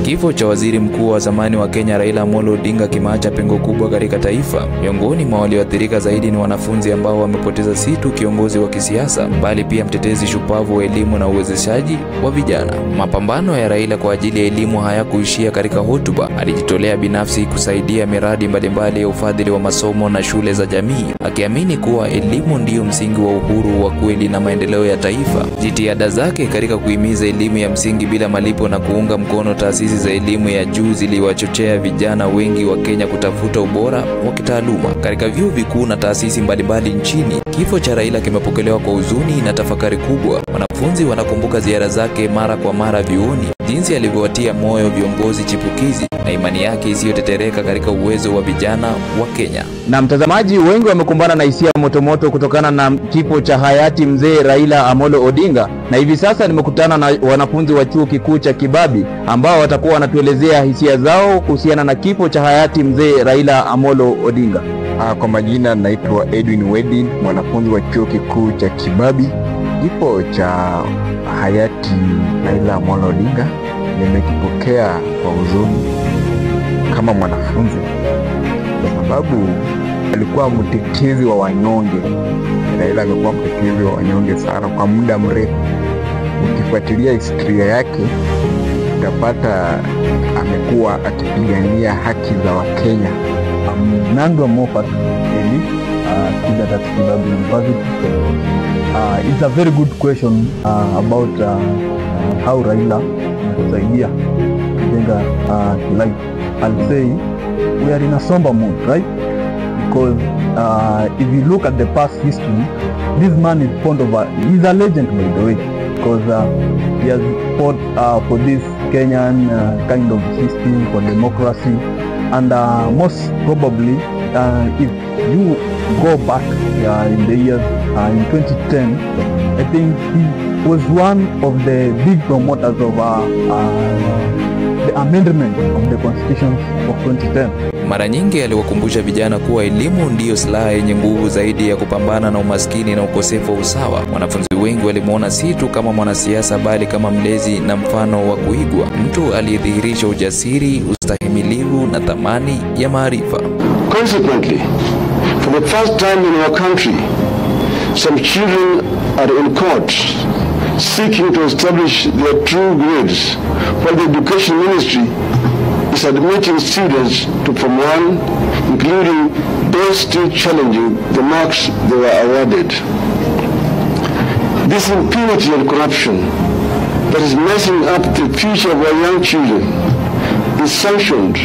Kifo cha waziri mkuu wa zamani wa Kenya Raila Amolo Odinga kimeacha pengo kubwa katika taifa. Miongoni mwa walioathirika zaidi ni wanafunzi ambao wamepoteza si tu kiongozi wa kisiasa bali pia mtetezi shupavu wa elimu na uwezeshaji wa vijana. Mapambano ya Raila kwa ajili ya elimu hayakuishia katika hotuba. Alijitolea binafsi kusaidia miradi mbalimbali ya ufadhili wa masomo na shule za jamii, akiamini kuwa elimu ndiyo msingi wa uhuru wa kweli na maendeleo ya taifa. Jitihada zake katika kuhimiza elimu ya msingi bila malipo na kuunga mkono taasisi za elimu ya juu ziliwachochea vijana wengi wa Kenya kutafuta ubora wa kitaaluma katika vyuo vikuu na taasisi mbalimbali nchini. Kifo cha Raila kimepokelewa kwa huzuni na tafakari kubwa. Wanafunzi wanakumbuka ziara zake mara kwa mara vyuoni, jinsi alivyowatia moyo viongozi chipukizi na imani yake isiyotetereka katika uwezo wa vijana wa Kenya. Na mtazamaji, wengi wamekumbana na hisia motomoto kutokana na kifo cha hayati mzee Raila Amolo Odinga, na hivi sasa nimekutana na wanafunzi wa chuo kikuu cha Kibabi ambao watakuwa wanatuelezea hisia zao kuhusiana na kifo cha hayati mzee Raila Amolo Odinga. Kwa majina naitwa Edwin Wedin, mwanafunzi wa chuo kikuu cha Kibabi. Kifo cha hayati Raila Amolo Odinga nimekipokea kwa huzuni kama mwanafunzi, kwa sababu alikuwa mtetezi wa wanyonge. Raila amekuwa mtetezi wa wanyonge sana kwa muda mrefu. Ukifuatilia historia yake utapata amekuwa akipigania haki za Wakenya. Nando Moffat Eli, student at Kibabi University. It's a very good question about how Raila kusaidia kujenga life. I'll say we are in a somber mood, right? Because if you look at the past history, this man is he's a legend, by the way, because he has fought for this Kenyan kind of system for democracy, and most probably if you go back in the years in 2010, I think he was one of the big promoters of the amendment of the constitution of 2010. Mara nyingi aliwakumbusha vijana kuwa elimu ndiyo silaha yenye nguvu zaidi ya kupambana na umaskini na ukosefu wa usawa. Wanafunzi wengi walimuona si tu kama mwanasiasa bali kama mlezi na mfano wa kuigwa, mtu aliyedhihirisha ujasiri, ustahimilivu na thamani ya maarifa. Consequently, for the first time in our country, some children are in court seeking to establish their true grades, while the education ministry is admitting students to Form 1, including those still challenging the marks they were awarded. This impunity and corruption that is messing up the future of our young children is sanctioned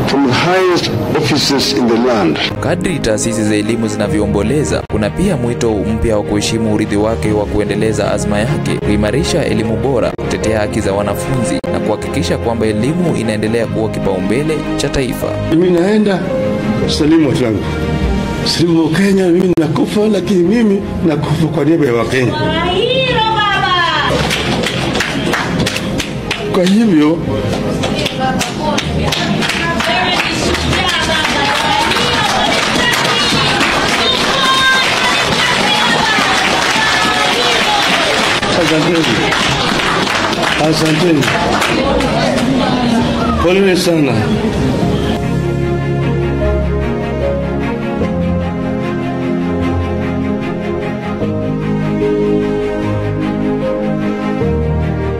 from the highest offices in the land. Kadri taasisi za elimu zinavyoomboleza, kuna pia mwito mpya wa kuheshimu urithi wake wa kuendeleza azma yake, kuimarisha elimu bora, kutetea haki za wanafunzi na kuhakikisha kwamba elimu inaendelea kuwa kipaumbele cha taifa. Mimi naenda salimu watu wangu. Salimu wa Kenya, mimi nakufa, lakini mimi nakufa kwa niaba ya Wakenya. Kwa hivyo asanteni. Poleni sana.